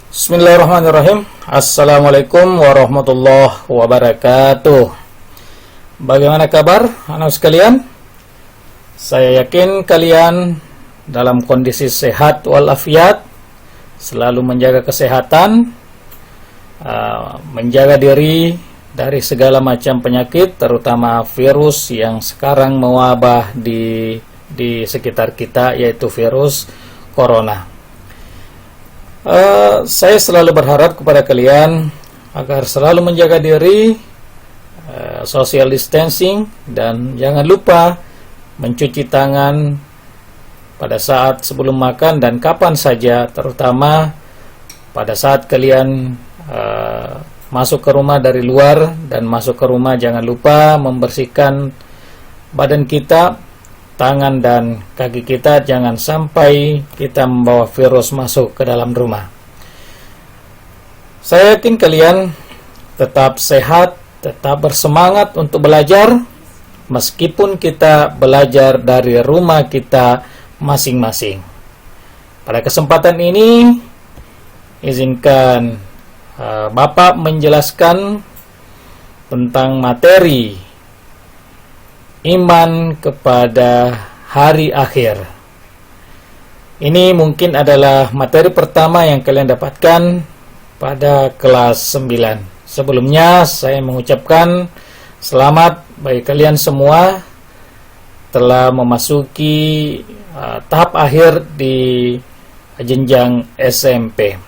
Bismillahirrahmanirrahim. Assalamualaikum warahmatullahi wabarakatuh. Bagaimana kabar anak sekalian? Saya yakin kalian dalam kondisi sehat walafiat, selalu menjaga kesehatan, menjaga diri dari segala macam penyakit, terutama virus yang sekarang mewabah di sekitar kita, yaitu virus corona. Saya selalu berharap kepada kalian agar selalu menjaga diri, social distancing, dan jangan lupa mencuci tangan pada saat sebelum makan dan kapan saja, terutama pada saat kalian masuk ke rumah dari luar dan masuk ke rumah. Jangan lupa membersihkan badan kita, tangan dan kaki kita, jangan sampai kita membawa virus masuk ke dalam rumah. Saya yakin kalian tetap sehat, tetap bersemangat untuk belajar, meskipun kita belajar dari rumah kita masing-masing. Pada kesempatan ini, izinkan Bapak menjelaskan tentang materi iman kepada hari akhir. Ini mungkin adalah materi pertama yang kalian dapatkan pada kelas 9. Sebelumnya saya mengucapkan selamat bagi kalian semua telah memasuki tahap akhir di jenjang SMP.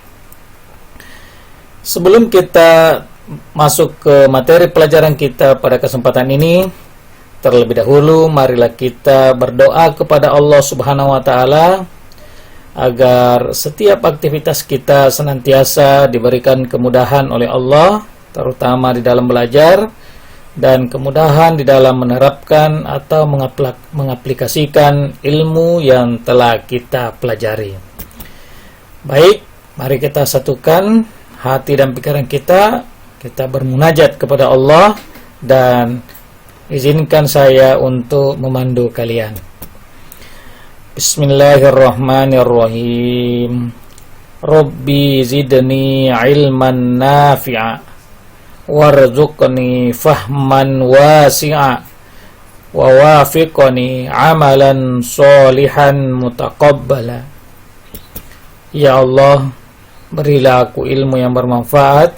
Sebelum kita masuk ke materi pelajaran kita pada kesempatan ini, terlebih dahulu marilah kita berdoa kepada Allah Subhanahu wa taala agar setiap aktivitas kita senantiasa diberikan kemudahan oleh Allah, terutama di dalam belajar dan kemudahan di dalam menerapkan atau mengaplikasikan ilmu yang telah kita pelajari. Baik, mari kita satukan hati dan pikiran kita bermunajat kepada Allah, dan izinkan saya untuk memandu kalian. Bismillahirrahmanirrahim. Rabbi zidni ilman nafi'a warzuqni fahman wasi'a wa wafiqni amalan solihan mutaqabbala. Ya Allah, berilah aku ilmu yang bermanfaat,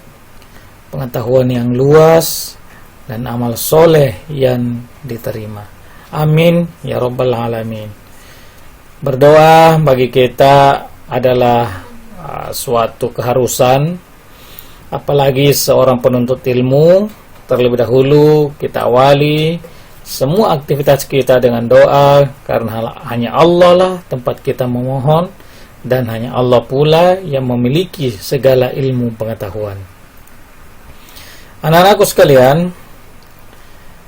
pengetahuan yang luas, dan amal soleh yang diterima. Amin ya rabbal alamin. Berdoa bagi kita adalah suatu keharusan, apalagi seorang penuntut ilmu. Terlebih dahulu kita awali semua aktivitas kita dengan doa, karena hanya Allah lah tempat kita memohon, dan hanya Allah pula yang memiliki segala ilmu pengetahuan. Anak-anakku sekalian,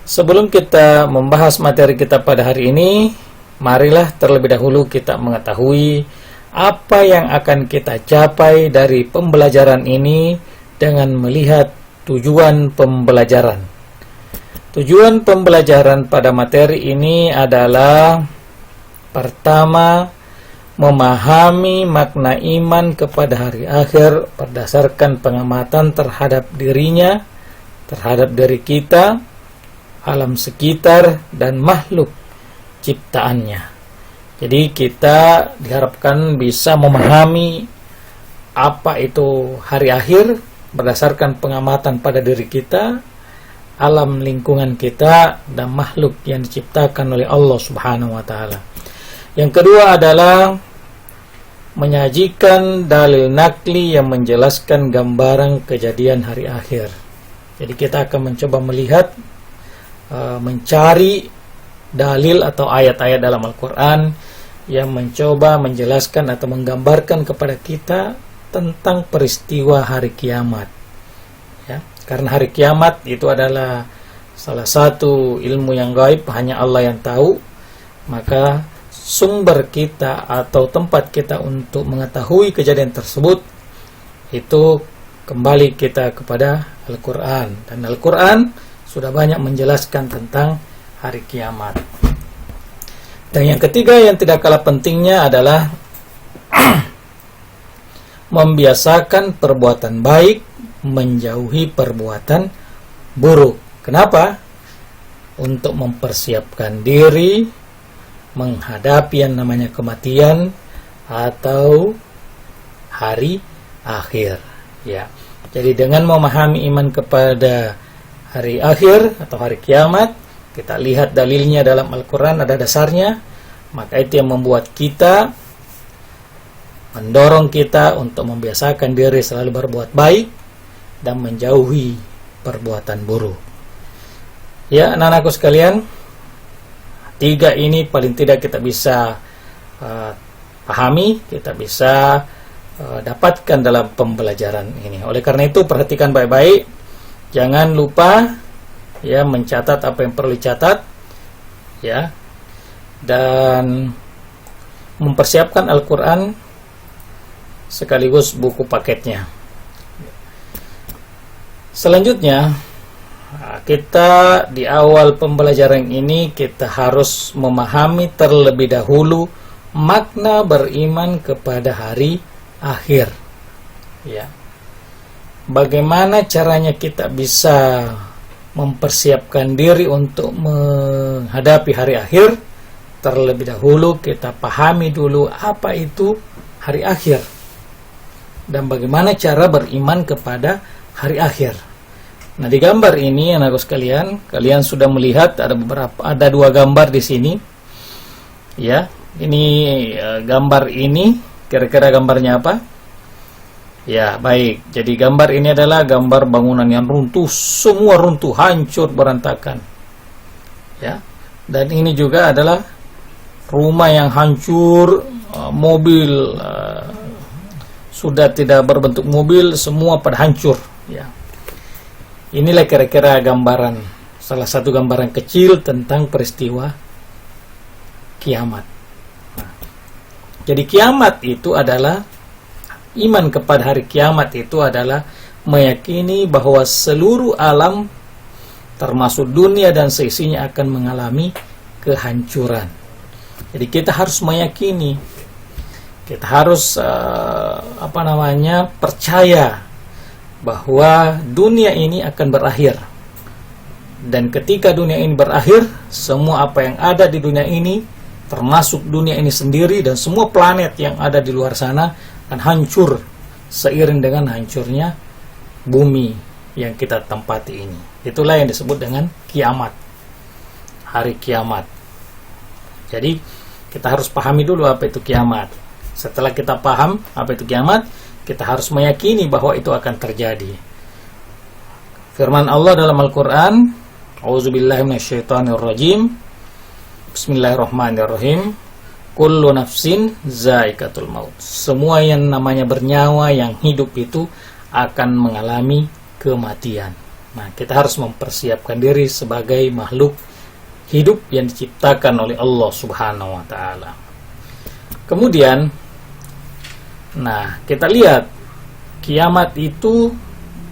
sebelum kita membahas materi kita pada hari ini, marilah terlebih dahulu kita mengetahui apa yang akan kita capai dari pembelajaran ini dengan melihat tujuan pembelajaran. Tujuan pembelajaran pada materi ini adalah: pertama, memahami makna iman kepada hari akhir berdasarkan pengamatan terhadap dirinya, terhadap diri kita, alam sekitar, dan makhluk ciptaannya. Jadi kita diharapkan bisa memahami apa itu hari akhir berdasarkan pengamatan pada diri kita, alam lingkungan kita, dan makhluk yang diciptakan oleh Allah Subhanahu wa taala. Yang kedua adalah menyajikan dalil nakli yang menjelaskan gambaran kejadian hari akhir. Jadi kita akan mencoba melihat, mencari dalil atau ayat-ayat dalam Al-Quran yang mencoba menjelaskan atau menggambarkan kepada kita tentang peristiwa hari kiamat. Ya, karena hari kiamat itu adalah salah satu ilmu yang gaib, hanya Allah yang tahu, maka sumber kita atau tempat kita untuk mengetahui kejadian tersebut itu kembali kita kepada Al-Quran. Dan Al-Quran sudah banyak menjelaskan tentang hari kiamat. Dan yang ketiga yang tidak kalah pentingnya adalah membiasakan perbuatan baik, menjauhi perbuatan buruk. Kenapa? Untuk mempersiapkan diri menghadapi yang namanya kematian atau hari akhir. Ya. Jadi dengan memahami iman kepada hari akhir atau hari kiamat, kita lihat dalilnya dalam Al-Quran, ada dasarnya, maka itu yang membuat kita, mendorong kita untuk membiasakan diri selalu berbuat baik dan menjauhi perbuatan buruk. Ya, anak-anakku sekalian, 3 ini paling tidak kita bisa pahami, kita bisa dapatkan dalam pembelajaran ini. Oleh karena itu perhatikan baik-baik, jangan lupa ya mencatat apa yang perlu dicatat, ya, dan mempersiapkan Al-Quran sekaligus buku paketnya. Selanjutnya, kita di awal pembelajaran ini kita harus memahami terlebih dahulu makna beriman kepada hari akhir. Ya. Bagaimana caranya kita bisa mempersiapkan diri untuk menghadapi hari akhir? Terlebih dahulu kita pahami dulu apa itu hari akhir dan bagaimana cara beriman kepada hari akhir. Nah, di gambar ini anak-anak sekalian, kalian sudah melihat ada 2 gambar di sini. Ya, ini gambar ini kira-kira gambarnya apa? Ya, baik. Jadi gambar ini adalah gambar bangunan yang runtuh, semua runtuh, hancur, berantakan. Ya. Dan ini juga adalah rumah yang hancur, mobil sudah tidak berbentuk mobil, semua pada hancur, ya. Inilah kira-kira gambaran, salah satu gambaran kecil tentang peristiwa kiamat. Nah, jadi kiamat itu adalah, iman kepada hari kiamat itu adalah meyakini bahwa seluruh alam termasuk dunia dan seisinya akan mengalami kehancuran. Jadi kita harus meyakini, kita harus percaya bahwa dunia ini akan berakhir. Dan ketika dunia ini berakhir, semua apa yang ada di dunia ini, termasuk dunia ini sendiri dan semua planet yang ada di luar sana, akan hancur seiring dengan hancurnya bumi yang kita tempati ini. Itulah yang disebut dengan kiamat, hari kiamat. Jadi kita harus pahami dulu apa itu kiamat. Setelah kita paham apa itu kiamat, kita harus meyakini bahwa itu akan terjadi. Firman Allah dalam Al-Quran, A'udzubillahi minasyaitonirrajim, Bismillahirrahmanirrahim, Kullu nafsin zaikatul maut. Semua yang namanya bernyawa, yang hidup itu akan mengalami kematian. Nah, kita harus mempersiapkan diri sebagai makhluk hidup yang diciptakan oleh Allah Subhanahu wa ta'ala. Kemudian, nah, kita lihat kiamat itu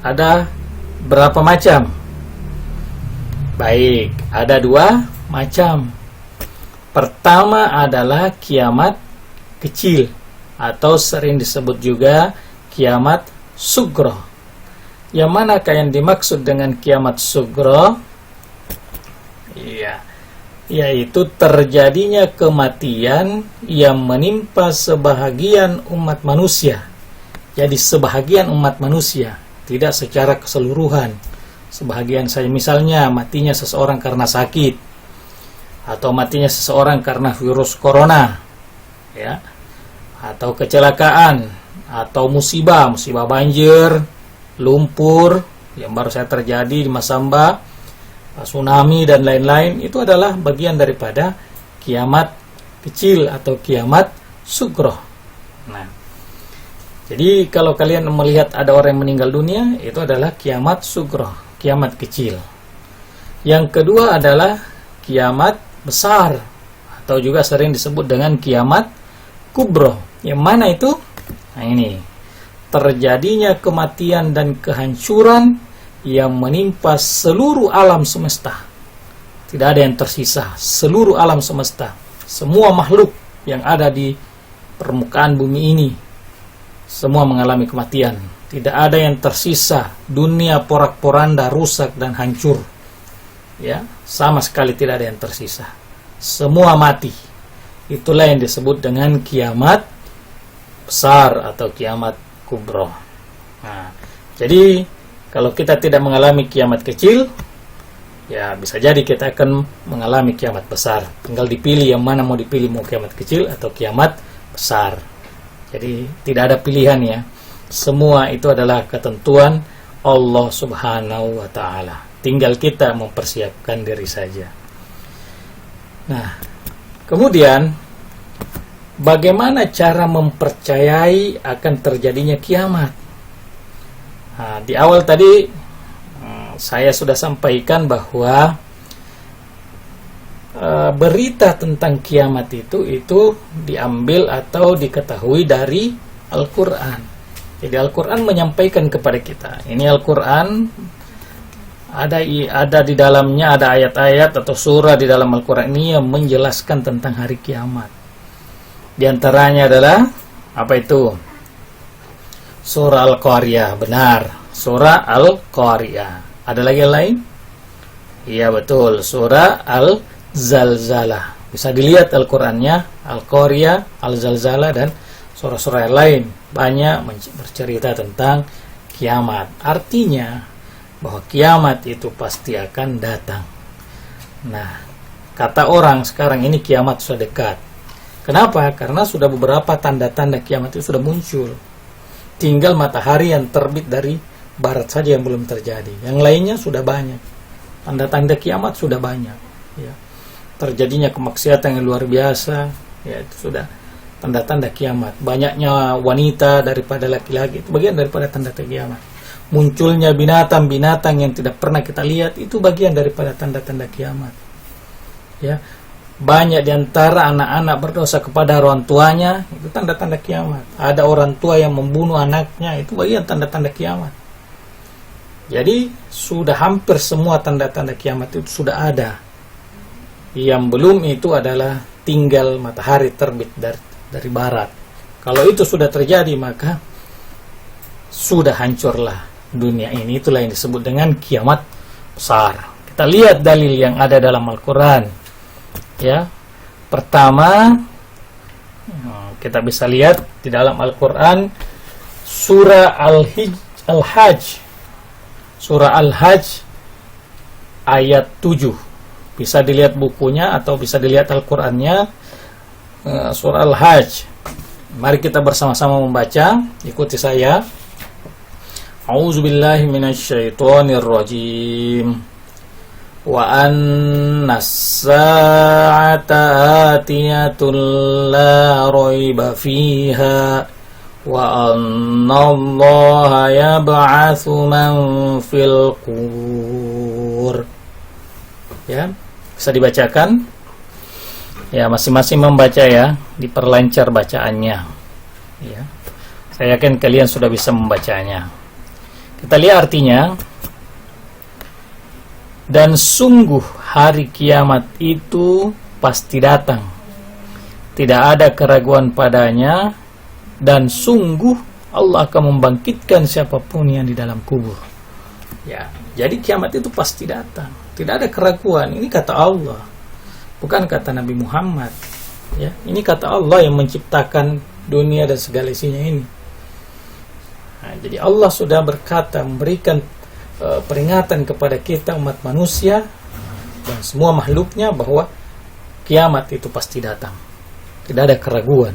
ada berapa macam? Baik, ada 2 macam. Pertama adalah kiamat kecil atau sering disebut juga kiamat sugro. Yang manakah yang dimaksud dengan kiamat sugro? Iya, yaitu terjadinya kematian yang menimpa sebahagian umat manusia. Jadi sebahagian umat manusia, tidak secara keseluruhan. Sebahagian saja, misalnya matinya seseorang karena sakit, atau matinya seseorang karena virus corona, ya, atau kecelakaan, atau musibah banjir, lumpur yang baru saja terjadi di Masamba, tsunami dan lain-lain. Itu adalah bagian daripada kiamat kecil atau kiamat sugro. Nah, jadi kalau kalian melihat ada orang yang meninggal dunia, itu adalah kiamat sugro, kiamat kecil. Yang kedua adalah kiamat besar atau juga sering disebut dengan kiamat kubro. Yang mana itu? Nah, ini terjadinya kematian dan kehancuran yang menimpa seluruh alam semesta. Tidak ada yang tersisa, seluruh alam semesta, semua makhluk yang ada di permukaan bumi ini, semua mengalami kematian. Tidak ada yang tersisa. Dunia porak-poranda, rusak dan hancur. Ya, sama sekali tidak ada yang tersisa. Semua mati. Itulah yang disebut dengan kiamat besar atau kiamat kubro. Nah, jadi kalau kita tidak mengalami kiamat kecil, ya bisa jadi kita akan mengalami kiamat besar. Tinggal dipilih yang mana mau dipilih, mau kiamat kecil atau kiamat besar. Jadi tidak ada pilihan ya. Semua itu adalah ketentuan Allah Subhanahu wa Ta'ala. Tinggal kita mempersiapkan diri saja. Nah, kemudian bagaimana cara mempercayai akan terjadinya kiamat? Nah, di awal tadi saya sudah sampaikan bahwa berita tentang kiamat itu diambil atau diketahui dari Al-Quran. Jadi Al-Quran menyampaikan kepada kita. Ini Al-Quran ada di dalamnya, ada ayat-ayat atau surah di dalam Al-Quran ini yang menjelaskan tentang hari kiamat. Di antaranya adalah apa itu? Surah Al-Qariyah, benar. Surah Al-Qariyah. Ada lagi yang lain? Iya betul, surah Al-Zalzalah. Bisa dilihat Al-Qurannya, Al-Qariyah, Al-Zalzalah dan surah-surah yang lain. Banyak bercerita tentang kiamat. Artinya bahwa kiamat itu pasti akan datang. Nah, kata orang sekarang ini kiamat sudah dekat. Kenapa? Karena sudah beberapa tanda-tanda kiamat itu sudah muncul. Tinggal matahari yang terbit dari barat saja yang belum terjadi. Yang lainnya sudah banyak. Tanda-tanda kiamat sudah banyak. Ya. Terjadinya kemaksiatan yang luar biasa. Ya, itu sudah tanda-tanda kiamat. Banyaknya wanita daripada laki-laki, itu bagian daripada tanda-tanda kiamat. Munculnya binatang-binatang yang tidak pernah kita lihat, itu bagian daripada tanda-tanda kiamat. Ya, banyak diantara anak-anak berdosa kepada orang tuanya, itu tanda-tanda kiamat. Ada orang tua yang membunuh anaknya, itu bagian tanda-tanda kiamat. Jadi sudah hampir semua tanda-tanda kiamat itu sudah ada. Yang belum itu adalah tinggal matahari terbit dari barat. Kalau itu sudah terjadi, maka sudah hancurlah dunia ini. Itulah yang disebut dengan kiamat besar. Kita lihat dalil yang ada dalam Al-Quran. Ya, pertama kita bisa lihat di dalam Al-Quran surah Al-Hajj. Surah Al-Hajj ayat 7. Bisa dilihat bukunya atau bisa dilihat Al-Qurannya. Surah Al-Hajj. Mari kita bersama-sama membaca. Ikuti saya. A'udzubillahi minasyaitonirrajim. Wa annas sa'ata atiyatun la raiba fiha wa annallaha yab'atsu man fil qubur. Ya, bisa dibacakan. Ya, masing-masing membaca ya, diperlancar bacaannya. Ya. Saya yakin kalian sudah bisa membacanya. Kita lihat artinya. Dan sungguh hari kiamat itu pasti datang. Tidak ada keraguan padanya, dan sungguh Allah akan membangkitkan siapapun yang di dalam kubur. Ya, jadi kiamat itu pasti datang. Tidak ada keraguan. Ini kata Allah, bukan kata Nabi Muhammad. Ya, ini kata Allah yang menciptakan dunia dan segala isinya ini. Nah, jadi Allah sudah berkata, memberikan peringatan kepada kita umat manusia dan semua makhluknya bahwa kiamat itu pasti datang. Tidak ada keraguan.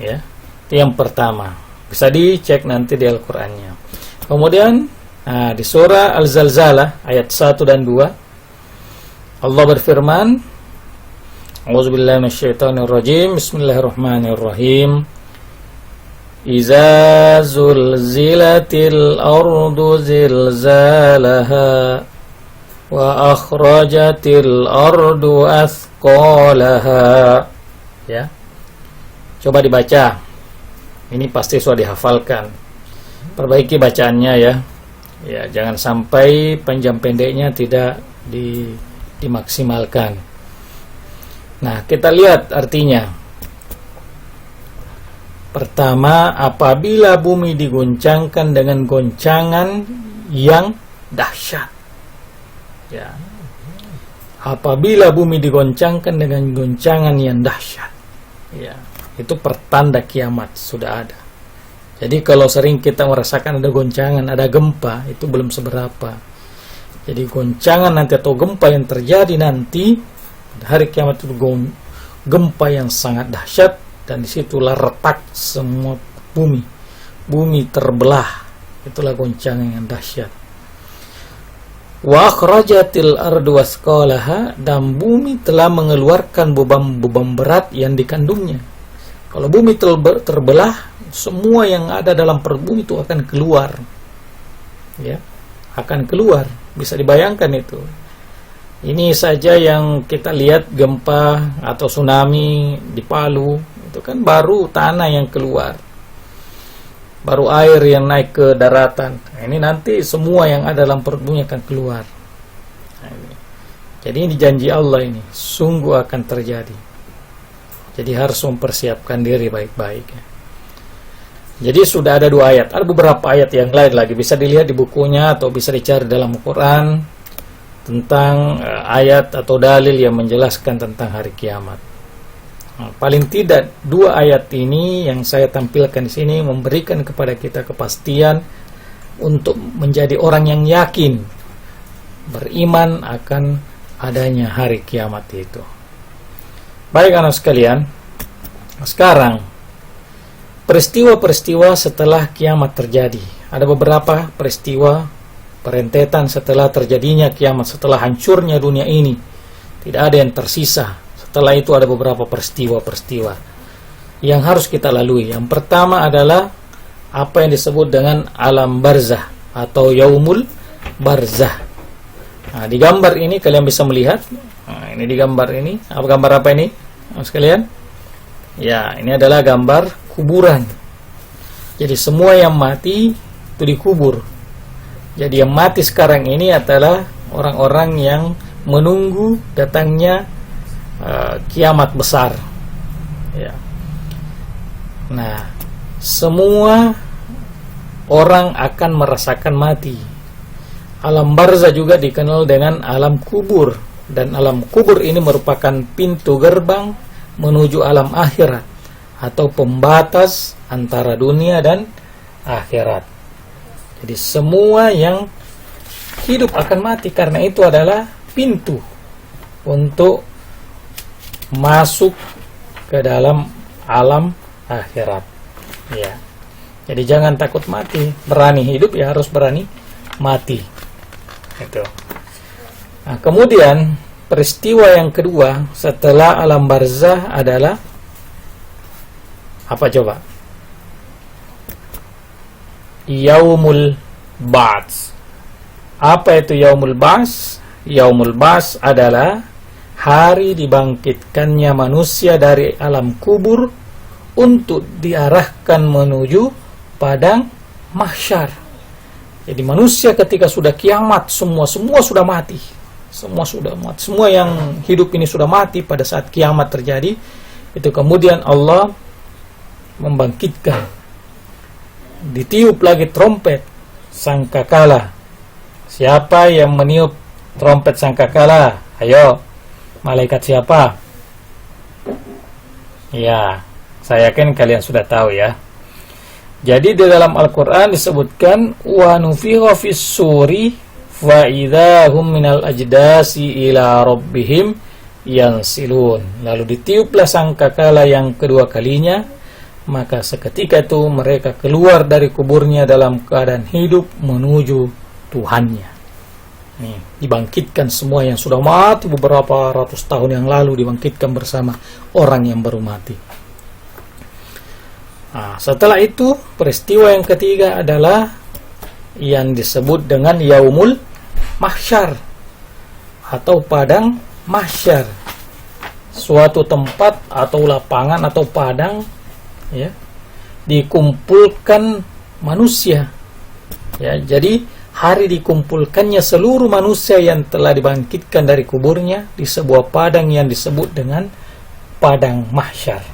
Ya, itu yang pertama. Bisa dicek nanti di Al-Qur'annya. Kemudian di surah Al-Zalzalah ayat 1 dan 2 Allah berfirman, A'udzubillahi minasyaitonirrajim. Bismillahirrahmanirrahim. Iza zulzilatil ardu zilzalaha wa akhrajatil ardu athqalaha. Ya. Coba dibaca. Ini pasti sudah dihafalkan. Perbaiki bacaannya ya. Ya, jangan sampai panjang pendeknya tidak dimaksimalkan. Nah, kita lihat artinya. Pertama, apabila bumi digoncangkan dengan goncangan yang dahsyat. Ya. Apabila bumi digoncangkan dengan goncangan yang dahsyat. Ya, itu pertanda kiamat sudah ada. Jadi kalau sering kita merasakan ada goncangan, ada gempa, itu belum seberapa. Jadi goncangan nanti atau gempa yang terjadi nanti pada hari kiamat itu gempa yang sangat dahsyat, dan disitulah retak semua bumi. Bumi terbelah. Itulah goncangan yang dahsyat. Wa akhrajatil ardu wasqalaha, dan bumi telah mengeluarkan beban-beban berat yang dikandungnya. Kalau bumi terbelah, semua yang ada dalam perut bumi itu akan keluar. Ya, akan keluar. Bisa dibayangkan itu. Ini saja yang kita lihat gempa atau tsunami di Palu, itu kan baru tanah yang keluar. Baru air yang naik ke daratan. Nah, ini nanti semua yang ada dalam perut bumi akan keluar. Nah, ini. Jadi ini janji Allah, ini sungguh akan terjadi. Jadi harus mempersiapkan diri baik-baik. Jadi sudah ada 2 ayat. Ada beberapa ayat yang lain lagi, bisa dilihat di bukunya atau bisa dicari dalam Al-Quran tentang ayat atau dalil yang menjelaskan tentang hari kiamat. Nah, paling tidak 2 ayat ini yang saya tampilkan di sini memberikan kepada kita kepastian untuk menjadi orang yang yakin beriman akan adanya hari kiamat itu. Baik anak sekalian, sekarang peristiwa-peristiwa setelah kiamat terjadi. Ada beberapa peristiwa perentetan setelah terjadinya kiamat, setelah hancurnya dunia ini. Tidak ada yang tersisa. Setelah itu ada beberapa peristiwa-peristiwa yang harus kita lalui. Yang pertama adalah apa yang disebut dengan alam barzah atau yaumul barzah. Nah, di gambar ini kalian bisa melihat. Nah, ini di gambar ini. Gambar apa ini? Sekalian? Ya, ini adalah gambar kuburan. Jadi semua yang mati itu dikubur. Jadi yang mati sekarang ini adalah orang-orang yang menunggu datangnya kiamat besar. Ya. Nah, semua orang akan merasakan mati. Alam barzah juga dikenal dengan alam kubur, dan alam kubur ini merupakan pintu gerbang menuju alam akhirat atau pembatas antara dunia dan akhirat. Jadi semua yang hidup akan mati, karena itu adalah pintu untuk masuk ke dalam alam akhirat. Ya. Jadi jangan takut mati, berani hidup ya harus berani mati. Itu. Nah, kemudian peristiwa yang kedua setelah alam barzah adalah apa coba? Yaumul Ba'ts. Apa itu Yaumul Ba'ts? Yaumul Ba'ts adalah hari dibangkitkannya manusia dari alam kubur untuk diarahkan menuju padang mahsyar. Jadi manusia ketika sudah kiamat, semua sudah mati. Semua sudah mati. Semua yang hidup ini sudah mati pada saat kiamat terjadi. Itu kemudian Allah membangkitkan. Ditiup lagi trompet sangkakala. Siapa yang meniup trompet sangkakala? Ayo, malaikat siapa? Ya, saya yakin kalian sudah tahu ya. Jadi di dalam Al-Quran disebutkan wa nufikha fis suri fa idzahum minal ajdasi ila rabbihim yansilun. Lalu ditiuplah sangkakala yang kedua kalinya, maka seketika itu mereka keluar dari kuburnya dalam keadaan hidup menuju Tuhannya. Nih, dibangkitkan semua yang sudah mati beberapa ratus tahun yang lalu, dibangkitkan bersama orang yang baru mati. Nah, setelah itu peristiwa yang ketiga adalah yang disebut dengan Yaumul Mahsyar atau padang mahsyar. Suatu tempat atau lapangan atau padang ya, dikumpulkan manusia. Ya, jadi hari dikumpulkannya seluruh manusia yang telah dibangkitkan dari kuburnya di sebuah padang yang disebut dengan padang mahsyar.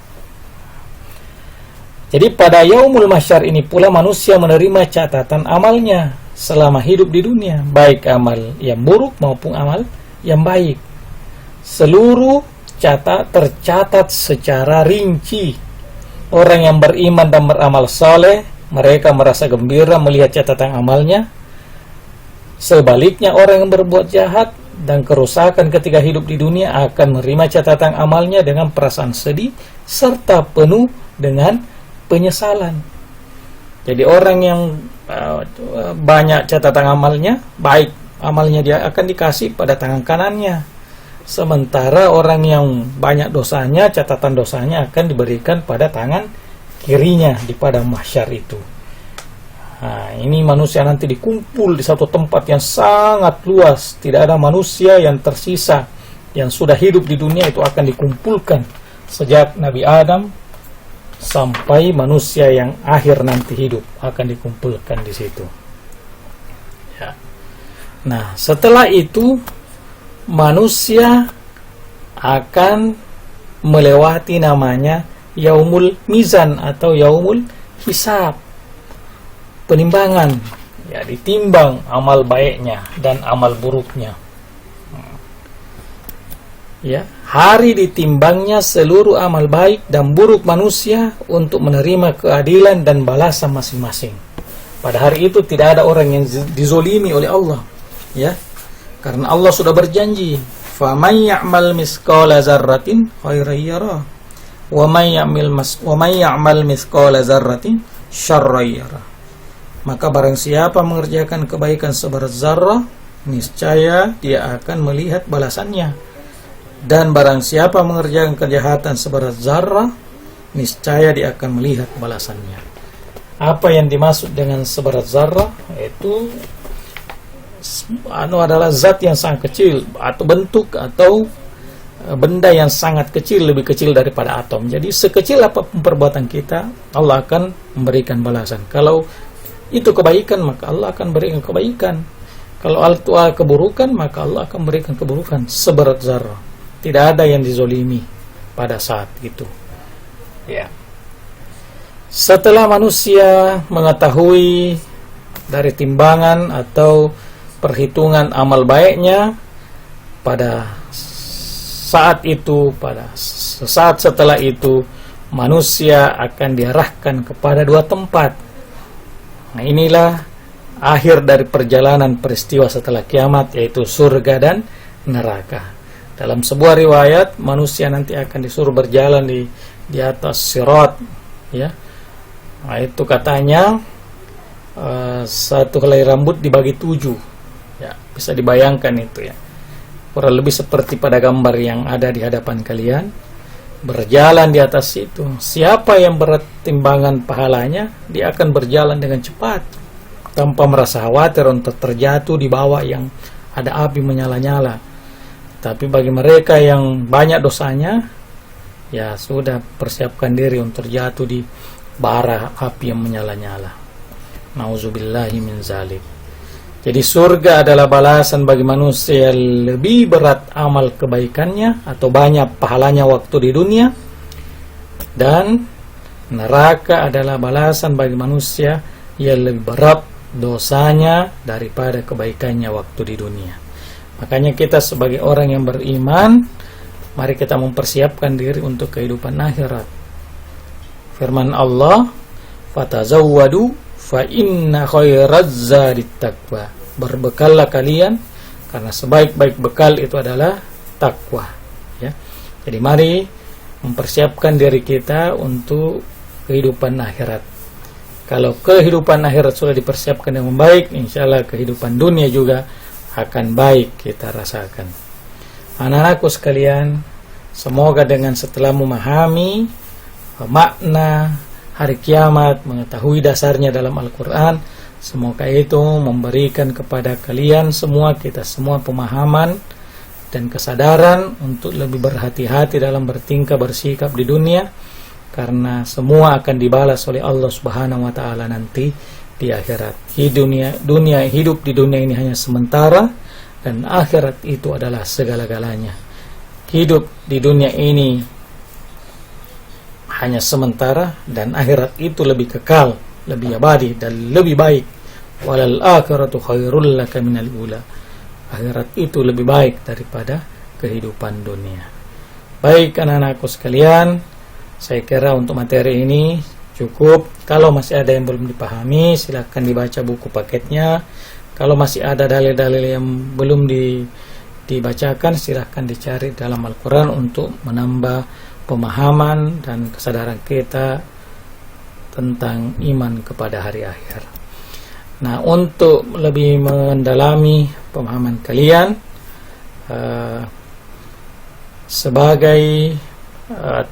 Jadi pada yaumul mahsyar ini pula manusia menerima catatan amalnya selama hidup di dunia, baik amal yang buruk maupun amal yang baik. Seluruh tercatat secara rinci. Orang yang beriman dan beramal saleh, mereka merasa gembira melihat catatan amalnya. Sebaliknya orang yang berbuat jahat dan kerusakan ketika hidup di dunia akan menerima catatan amalnya dengan perasaan sedih serta penuh dengan penyesalan. Jadi orang yang banyak catatan amalnya, baik amalnya dia akan dikasih pada tangan kanannya. Sementara orang yang banyak dosanya, catatan dosanya akan diberikan pada tangan kirinya di padang mahsyar itu. Nah, ini manusia nanti dikumpul di satu tempat yang sangat luas. Tidak ada manusia yang tersisa yang sudah hidup di dunia itu akan dikumpulkan sejak Nabi Adam sampai manusia yang akhir nanti hidup akan dikumpulkan di situ. Ya. Nah, setelah itu manusia akan melewati namanya yaumul mizan atau yaumul hisab, penimbangan. Ya, ditimbang amal baiknya dan amal buruknya. Ya, hari ditimbangnya seluruh amal baik dan buruk manusia untuk menerima keadilan dan balasan masing-masing. Pada hari itu tidak ada orang yang dizolimi oleh Allah, ya, karena Allah sudah berjanji, "Faman ya'mal misqala dzarratin khairan yarah, wa may ya'mal misqala dzarratin syarran yarah." Maka barang siapa mengerjakan kebaikan seberat zarrah, niscaya dia akan melihat balasannya. Dan barang siapa mengerjakan kejahatan seberat zarrah, niscaya dia akan melihat balasannya. Apa yang dimaksud dengan seberat zarrah? Itu adalah zat yang sangat kecil, atau bentuk atau benda yang sangat kecil, lebih kecil daripada atom. Jadi sekecil apapun perbuatan kita, Allah akan memberikan balasan. Kalau itu kebaikan, maka Allah akan berikan kebaikan. Kalau itu keburukan, maka Allah akan berikan keburukan seberat zarrah. Tidak ada yang dizolimi pada saat itu. Ya. Setelah manusia mengetahui dari timbangan atau perhitungan amal baiknya, pada saat itu, pada saat setelah itu, manusia akan diarahkan kepada dua tempat. Nah, inilah akhir dari perjalanan peristiwa setelah kiamat, yaitu surga dan neraka. Dalam sebuah riwayat, manusia nanti akan disuruh berjalan di atas sirat, ya. Nah, itu katanya satu helai rambut dibagi 7, ya, bisa dibayangkan itu, ya. Kurang lebih seperti pada gambar yang ada di hadapan kalian, berjalan di atas itu. Siapa yang berat timbangan pahalanya, dia akan berjalan dengan cepat tanpa merasa khawatir untuk terjatuh di bawah yang ada api menyala-nyala. Tapi bagi mereka yang banyak dosanya, ya sudah, persiapkan diri untuk jatuh di bara api yang menyala-nyala. Nauzubillahi min zalik. Jadi surga adalah balasan bagi manusia yang lebih berat amal kebaikannya atau banyak pahalanya waktu di dunia, dan neraka adalah balasan bagi manusia yang lebih berat dosanya daripada kebaikannya waktu di dunia. Makanya kita sebagai orang yang beriman, mari kita mempersiapkan diri untuk kehidupan akhirat. Firman Allah, "Fatazawwadu fa inna khairaz zadit taqwa." Berbekallah kalian, karena sebaik-baik bekal itu adalah takwa, ya. Jadi mari mempersiapkan diri kita untuk kehidupan akhirat. Kalau kehidupan akhirat sudah dipersiapkan dengan baik, insyaallah kehidupan dunia juga akan baik kita rasakan. Anak-anakku sekalian, semoga dengan setelah memahami makna hari kiamat, mengetahui dasarnya dalam Al-Quran, semoga itu memberikan kepada kalian semua, kita semua, pemahaman dan kesadaran untuk lebih berhati-hati dalam bertingkah bersikap di dunia, karena semua akan dibalas oleh Allah Subhanahu wa taala nanti di akhirat. Hidup di dunia ini hanya sementara, dan akhirat itu adalah segala-galanya. Hidup di dunia ini hanya sementara, dan akhirat itu lebih kekal, lebih abadi dan lebih baik. Walal akhiratu khairul laka minal ula. Akhirat itu lebih baik daripada kehidupan dunia. Baik anak-anakku sekalian, saya kira untuk materi ini cukup. Kalau masih ada yang belum dipahami, silahkan dibaca buku paketnya. Kalau masih ada dalil-dalil yang belum dibacakan, silahkan dicari dalam Al-Quran untuk menambah pemahaman dan kesadaran kita tentang iman kepada hari akhir. Nah, untuk lebih mendalami pemahaman kalian sebagai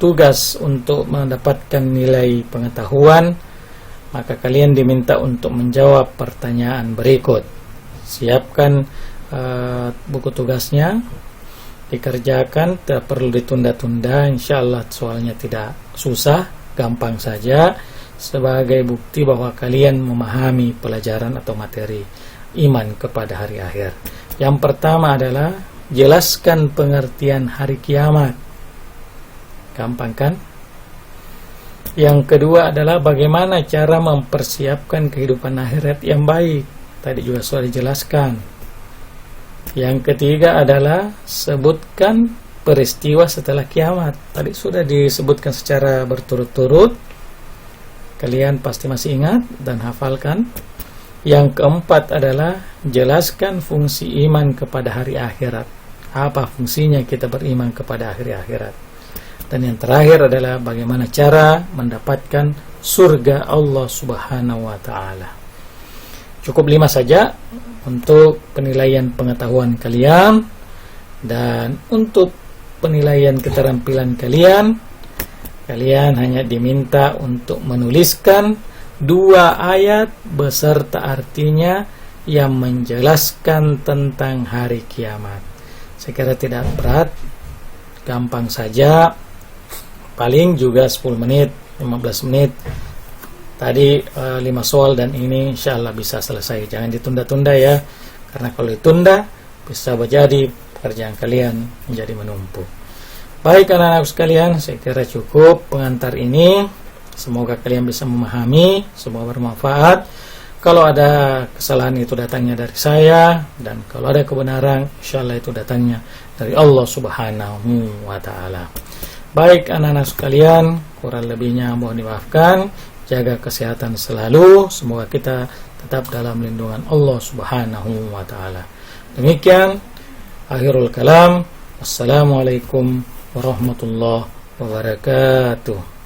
tugas untuk mendapatkan nilai pengetahuan, maka kalian diminta untuk menjawab pertanyaan berikut. Siapkan buku tugasnya, dikerjakan, tidak perlu ditunda-tunda. Insyaallah soalnya tidak susah, gampang saja, sebagai bukti bahwa kalian memahami pelajaran atau materi iman kepada hari akhir. Yang pertama adalah jelaskan pengertian hari kiamat. Gampang kan? Yang kedua adalah bagaimana cara mempersiapkan kehidupan akhirat yang baik. Tadi juga sudah dijelaskan. Yang ketiga adalah sebutkan peristiwa setelah kiamat. Tadi sudah disebutkan secara berturut-turut. Kalian pasti masih ingat dan hafalkan. Yang keempat adalah jelaskan fungsi iman kepada hari akhirat. Apa fungsinya kita beriman kepada hari akhirat? Dan yang terakhir adalah bagaimana cara mendapatkan surga Allah Subhanahu wa ta'ala. Cukup 5 saja untuk penilaian pengetahuan kalian. Dan untuk penilaian keterampilan kalian, kalian hanya diminta untuk menuliskan 2 ayat beserta artinya yang menjelaskan tentang hari kiamat. Saya kira tidak berat, gampang saja. Paling juga 10 menit, 15 menit. Tadi 5 soal dan ini insyaallah bisa selesai. Jangan ditunda-tunda ya, karena kalau ditunda bisa jadi pekerjaan kalian menjadi menumpuk. Baik anak-anak sekalian, saya kira cukup pengantar ini. Semoga kalian bisa memahami, semoga bermanfaat. Kalau ada kesalahan itu datangnya dari saya, dan kalau ada kebenaran insyaallah itu datangnya dari Allah Subhanahu wa ta'ala. Baik anak-anak sekalian, kurang lebihnya mohon dimaafkan. Jaga kesehatan selalu. Semoga kita tetap dalam lindungan Allah Subhanahu wa ta'ala. Demikian akhirul kalam. Wassalamualaikum warahmatullahi wabarakatuh.